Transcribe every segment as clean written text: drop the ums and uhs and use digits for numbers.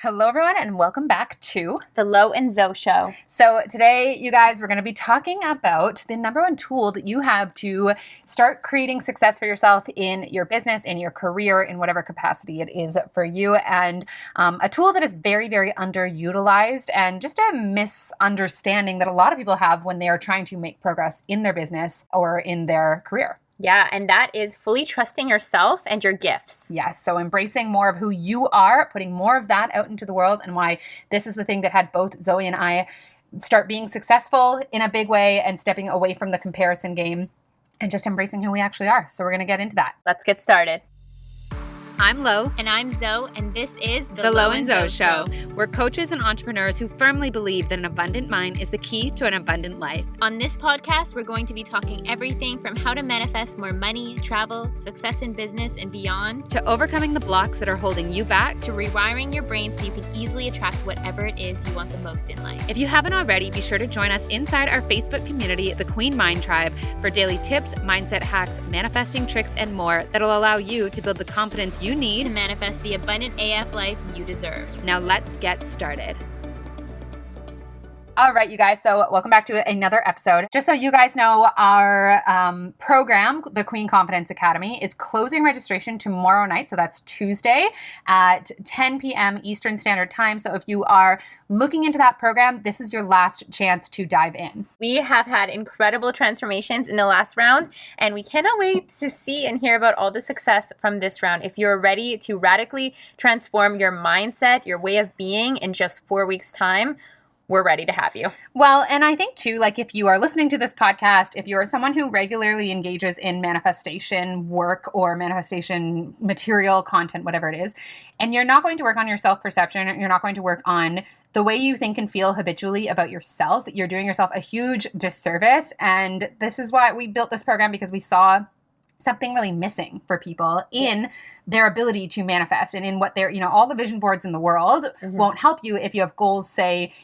Hello, everyone, and welcome back to The Lo and Zoe Show. So today, you guys, we're going to be talking about the number one tool that you have to start creating success for yourself in your business, in your career, in whatever capacity it is for you, and a tool that is very, very underutilized and just a misunderstanding that a lot of people have when they are trying to make progress in their business or in their career. Yeah, and that is fully trusting yourself and your gifts. Yes, so embracing more of who you are, putting more of that out into the world, and why this is the thing that had both Zoe and I start being successful in a big way and stepping away from the comparison game and just embracing who we actually are. So we're going to get into that. Let's get started. I'm Lo. And I'm Zoe, and this is The Lo and Zoe Show. We're coaches and entrepreneurs who firmly believe that an abundant mind is the key to an abundant life. On this podcast, we're going to be talking everything from how to manifest more money, travel, success in business, and beyond, to overcoming the blocks that are holding you back, to rewiring your brain so you can easily attract whatever it is you want the most in life. If you haven't already, be sure to join us inside our Facebook community, the Queen Mind Tribe, for daily tips, mindset hacks, manifesting tricks, and more that'll allow you to build the confidence you need to manifest the abundant AF life you deserve. Now let's get started. All right, you guys. So welcome back to another episode. Just so you guys know, our program, the Queen Confidence Academy, is closing registration tomorrow night. So that's Tuesday at 10 p.m. Eastern Standard Time. So if you are looking into that program, this is your last chance to dive in. We have had incredible transformations in the last round, and we cannot wait to see and hear about all the success from this round. If you're ready to radically transform your mindset, your way of being in just 4 weeks' time, we're ready to have you. Well, and I think too, like if you are listening to this podcast, if you're someone who regularly engages in manifestation work or manifestation material, content, whatever it is, and you're not going to work on your self-perception, you're not going to work on the way you think and feel habitually about yourself, you're doing yourself a huge disservice. And this is why we built this program, because we saw something really missing for people in their ability to manifest and in what they're, all the vision boards in the world won't help you if you have goals, say,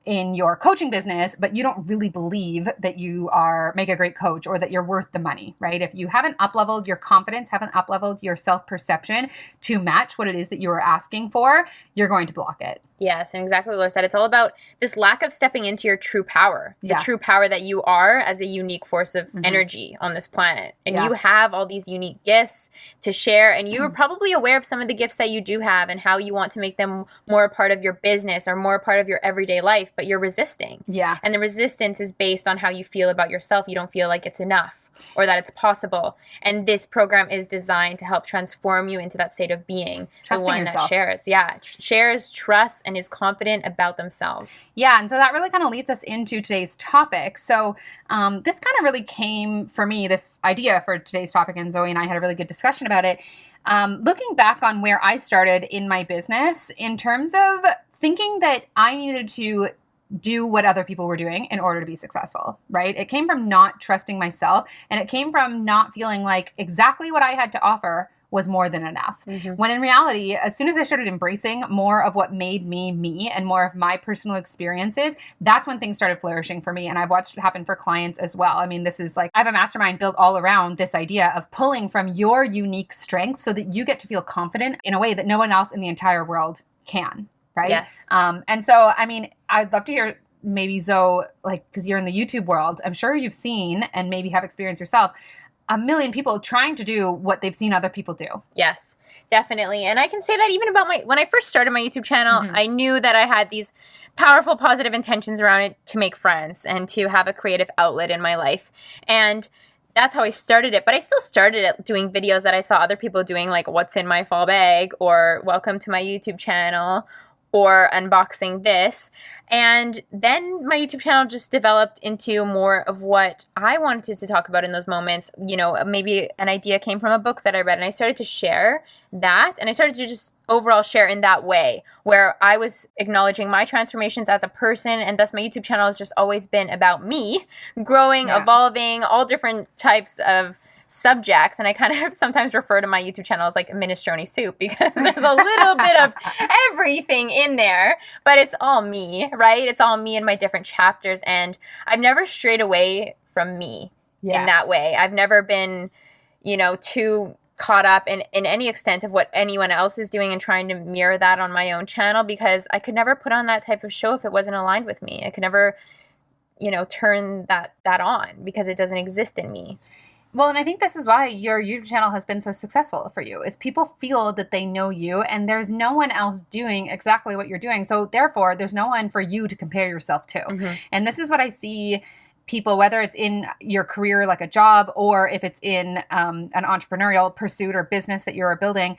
in your coaching business, but you don't really believe that you make a great coach or that you're worth the money, right? If you haven't up-leveled your confidence, haven't up-leveled your self-perception to match what it is that you are asking for, you're going to block it. Yes, and exactly what Laura said. It's all about this lack of stepping into your true power, the true power that you are as a unique force of energy on this planet. And you have all these unique gifts to share, and you are probably aware of some of the gifts that you do have and how you want to make them more a part of your business or more a part of your everyday life, but you're resisting. Yeah. And the resistance is based on how you feel about yourself. You don't feel like it's enough or that it's possible. And this program is designed to help transform you into that state of being. Trusting the one yourself. That shares trust and is confident about themselves. Yeah, and so that really kind of leads us into today's topic. So this kind of really came for me, this idea for today's topic, and Zoe and I had a really good discussion about it. Looking back on where I started in my business in terms of thinking that I needed to do what other people were doing in order to be successful, right? It came from not trusting myself, and it came from not feeling like exactly what I had to offer was more than enough. When in reality, as soon as I started embracing more of what made me me and more of my personal experiences, that's when things started flourishing for me. And I've watched it happen for clients as well. I mean, this is like, I have a mastermind built all around this idea of pulling from your unique strengths so that you get to feel confident in a way that no one else in the entire world can. Right? Yes. And so, I mean, I'd love to hear maybe Zoe, like, because you're in the YouTube world, I'm sure you've seen and maybe have experienced yourself a million people trying to do what they've seen other people do. Yes, definitely. And I can say that even about when I first started my YouTube channel, I knew that I had these powerful, positive intentions around it to make friends and to have a creative outlet in my life. And that's how I started it. But I still started it doing videos that I saw other people doing, like what's in my fall bag or welcome to my YouTube channel or unboxing this. And then my YouTube channel just developed into more of what I wanted to talk about in those moments. Maybe an idea came from a book that I read, and I started to share that. And I started to just overall share in that way, where I was acknowledging my transformations as a person. And thus my YouTube channel has just always been about me growing, evolving, all different types of subjects. And I kind of sometimes refer to my YouTube channel as like minestrone soup, because there's a little bit of everything in there, but it's all me, right? It's all me in my different chapters. And I've never strayed away from me in that way. I've never been, too caught up in any extent of what anyone else is doing and trying to mirror that on my own channel, because I could never put on that type of show if it wasn't aligned with me. I could never, turn that on because it doesn't exist in me. Well, and I think this is why your YouTube channel has been so successful for you, is people feel that they know you and there's no one else doing exactly what you're doing. So therefore, there's no one for you to compare yourself to. Mm-hmm. And this is what I see people, whether it's in your career, like a job, or if it's in an entrepreneurial pursuit or business that you're building.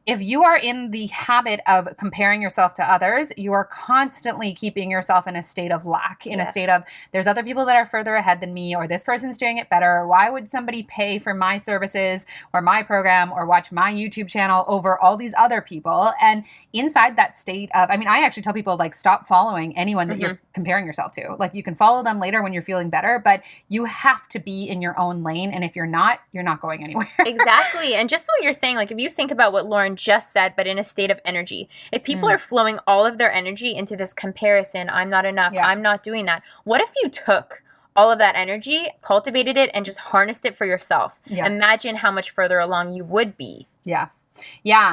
If you are in the habit of comparing yourself to others, you are constantly keeping yourself in a state of lack, in a state of, there's other people that are further ahead than me, or this person's doing it better. Why would somebody pay for my services or my program or watch my YouTube channel over all these other people? And inside that state of, I actually tell people, like, stop following anyone that mm-hmm. you're comparing yourself to. Like, you can follow them later when you're feeling better, but you have to be in your own lane. And if you're not going anywhere. Exactly. And just what you're saying, like, if you think about what Lauren just said, but in a state of energy, if people are flowing all of their energy into this comparison, I'm not enough, I'm not doing that. What if you took all of that energy, cultivated it, and just harnessed it for yourself? Imagine how much further along you would be. Yeah.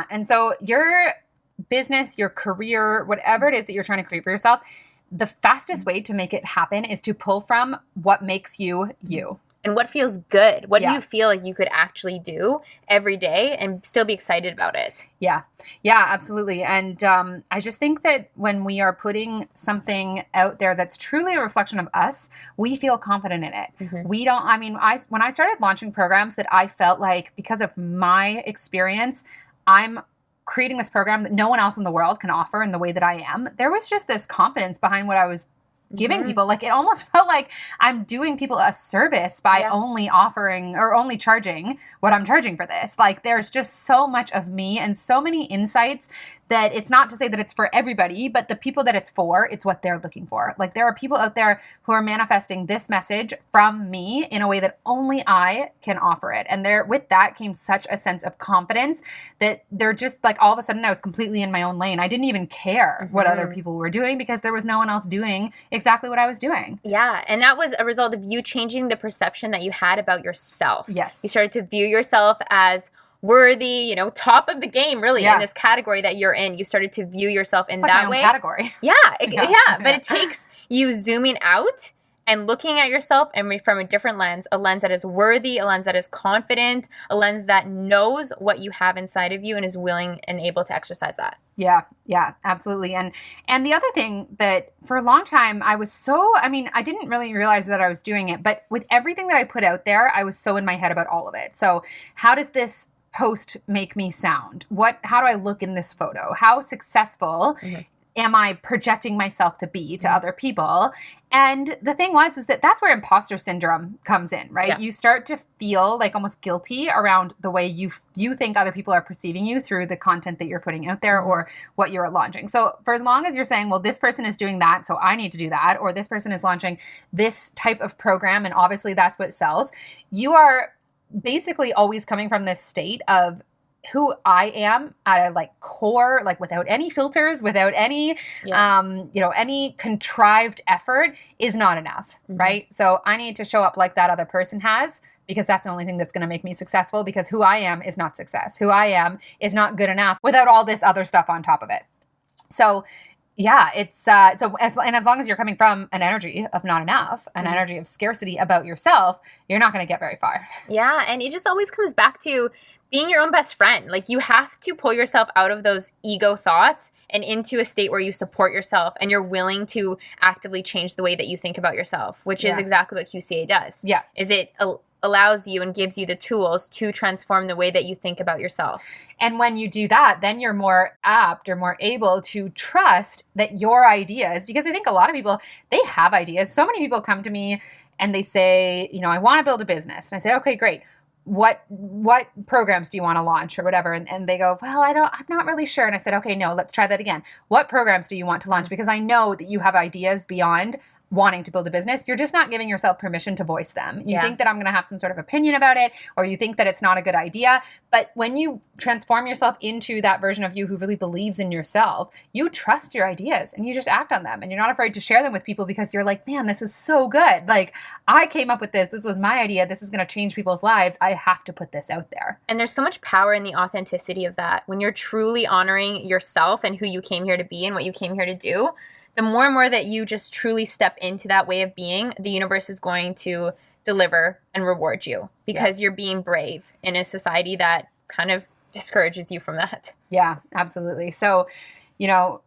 And so your business, your career, whatever it is that you're trying to create for yourself, the fastest way to make it happen is to pull from what makes you you. And what feels good? What do you feel like you could actually do every day and still be excited about it? Yeah, absolutely. And I just think that when we are putting something out there that's truly a reflection of us, we feel confident in it. Mm-hmm. We don't, when I started launching programs that I felt like, because of my experience, I'm creating this program that no one else in the world can offer in the way that I am, there was just this confidence behind what I was giving mm-hmm. people. Like, it almost felt like I'm doing people a service by only offering or only charging what I'm charging for this. Like, there's just so much of me and so many insights that it's not to say that it's for everybody, but the people that it's for, it's what they're looking for. Like, there are people out there who are manifesting this message from me in a way that only I can offer it. And there, with that came such a sense of confidence that they're just like, all of a sudden I was completely in my own lane. I didn't even care mm-hmm. what other people were doing because there was no one else doing exactly what I was doing. Yeah. And that was a result of you changing the perception that you had about yourself. Yes. You started to view yourself as worthy, top of the game, really, in this category that you're in. You started to view yourself in that way. Category. Yeah. But it takes you zooming out and looking at yourself and from a different lens, a lens that is worthy, a lens that is confident, a lens that knows what you have inside of you and is willing and able to exercise that. Yeah, absolutely. And the other thing that for a long time I didn't really realize that I was doing it, but with everything that I put out there, I was so in my head about all of it. So how does this post make me sound? How do I look in this photo? How successful mm-hmm. am I projecting myself to be to mm-hmm. other people? And the thing is that that's where imposter syndrome comes in, right? Yeah. You start to feel like almost guilty around the way you think other people are perceiving you through the content that you're putting out there or what you're launching. So for as long as you're saying, well, this person is doing that, so I need to do that, or this person is launching this type of program, and obviously that's what sells, you are basically always coming from this state of who I am at a core, without any filters, without any, any contrived effort is not enough, mm-hmm. right? So I need to show up like that other person has, because that's the only thing that's going to make me successful, because who I am is not success. Who I am is not good enough without all this other stuff on top of it. So yeah, it's as long as you're coming from an energy of not enough, an mm-hmm. energy of scarcity about yourself, you're not going to get very far. Yeah, and it just always comes back to being your own best friend. Like, you have to pull yourself out of those ego thoughts and into a state where you support yourself and you're willing to actively change the way that you think about yourself, which is exactly what QCA does. Yeah. Is it allows you and gives you the tools to transform the way that you think about yourself. And when you do that, then you're more apt or more able to trust that your ideas, because I think a lot of people, they have ideas. So many people come to me and they say, I want to build a business. And I said, okay, great. What programs do you want to launch or whatever? And they go, well, I'm not really sure. And I said, okay, no, let's try that again. What programs do you want to launch? Because I know that you have ideas beyond, wanting to build a business. You're just not giving yourself permission to voice them. You Yeah. think that I'm going to have some sort of opinion about it, or you think that it's not a good idea. But when you transform yourself into that version of you who really believes in yourself, you trust your ideas and you just act on them. And you're not afraid to share them with people because you're like, man, this is so good. Like, I came up with this. This was my idea. This is going to change people's lives. I have to put this out there. And there's so much power in the authenticity of that. When you're truly honoring yourself and who you came here to be and what you came here to do, the more and more that you just truly step into that way of being, the universe is going to deliver and reward you because you're being brave in a society that kind of discourages you from that. Yeah, absolutely. So, you know,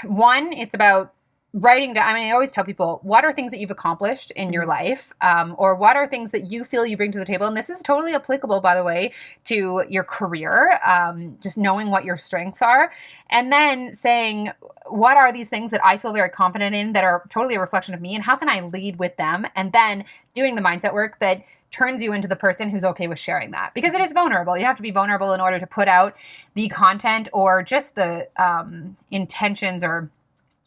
one, it's about writing down. I mean, I always tell people, what are things that you've accomplished in your life? Or what are things that you feel you bring to the table? And this is totally applicable, by the way, to your career, just knowing what your strengths are. And then saying, what are these things that I feel very confident in that are totally a reflection of me? And how can I lead with them? And then doing the mindset work that turns you into the person who's okay with sharing that, because it is vulnerable. You have to be vulnerable in order to put out the content or just the intentions, or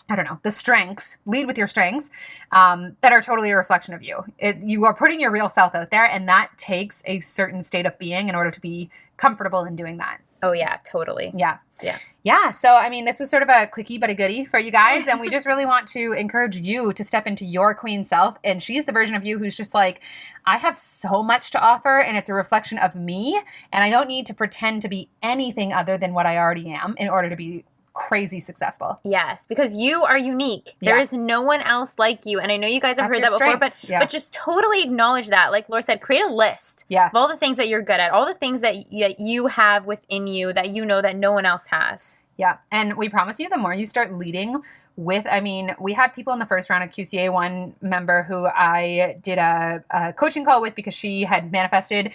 I don't know, the strengths, lead with your strengths, that are totally a reflection of you. You are putting your real self out there, and that takes a certain state of being in order to be comfortable in doing that. Oh yeah, totally. Yeah. Yeah. Yeah. So, I mean, this was sort of a quickie but a goodie for you guys. And we just really want to encourage you to step into your queen self. And she's the version of you who's just like, I have so much to offer and it's a reflection of me. And I don't need to pretend to be anything other than what I already am in order to be crazy successful. Yes, because you are unique. There is no one else like you. And I know you guys have heard that before, but just totally acknowledge that. Like Laura said, create a list of all the things that you're good at, all the things that you have within you that you know that no one else has. Yeah. And we promise you, the more you start leading with, I mean, we had people in the first round of QCA, one member who I did a coaching call with because she had manifested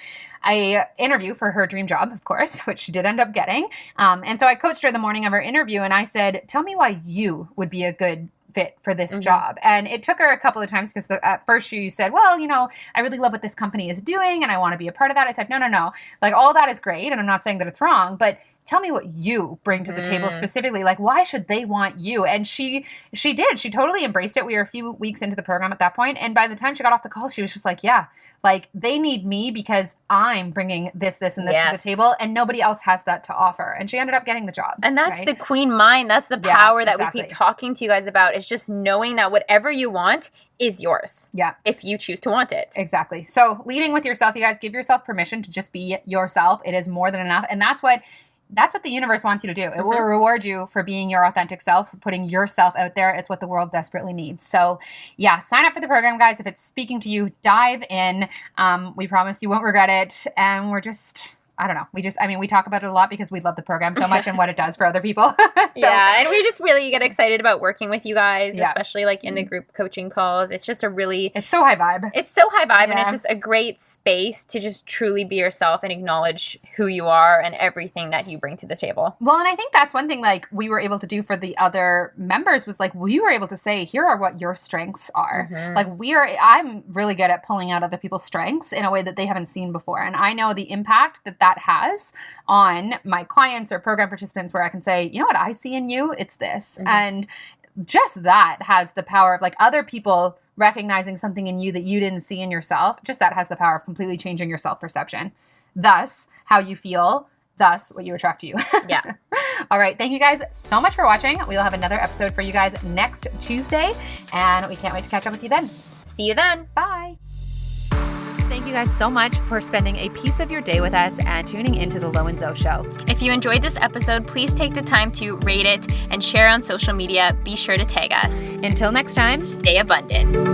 a interview for her dream job, of course, which she did end up getting. And so I coached her the morning of her interview and I said, tell me why you would be a good fit for this job. And it took her a couple of times because at first she said, well, you know, I really love what this company is doing and I want to be a part of that. I said, no. Like, all that is great. And I'm not saying that it's wrong, but tell me what you bring to the table specifically. Like, why should they want you? And she did. She totally embraced it. We were a few weeks into the program at that point. And by the time she got off the call, she was just like, yeah, like they need me because I'm bringing this, and this to the table. And nobody else has that to offer. And she ended up getting the job. And that's the queen mind. That's the power that we keep talking to you guys about. It's just knowing that whatever you want is yours. Yeah. If you choose to want it. Exactly. So leading with yourself, you guys, give yourself permission to just be yourself. It is more than enough. And that's what the universe wants you to do. It will reward you for being your authentic self, for putting yourself out there. It's what the world desperately needs. So yeah, sign up for the program, guys. If it's speaking to you, dive in. We promise you won't regret it. And we're just, I don't know. We talk about it a lot because we love the program so much and what it does for other people. Yeah. And we just really get excited about working with you guys, especially like in the group coaching calls. It's just it's so high vibe. It's so high vibe. And it's just a great space to just truly be yourself and acknowledge who you are and everything that you bring to the table. Well, and I think that's one thing like we were able to do for the other members was like, we were able to say, here are what your strengths are. Like I'm really good at pulling out other people's strengths in a way that they haven't seen before. And I know the impact that has on my clients or program participants where I can say, you know what I see in you? It's this. And just that has the power of like other people recognizing something in you that you didn't see in yourself. Just that has the power of completely changing your self-perception. Thus, how you feel, thus what you attract to you. Yeah. All right. Thank you guys so much for watching. We'll have another episode for you guys next Tuesday, and we can't wait to catch up with you then. See you then. Bye. Thank you guys so much for spending a piece of your day with us and tuning into the Lo and Zo Show. If you enjoyed this episode, please take the time to rate it and share on social media. Be sure to tag us. Until next time, stay abundant.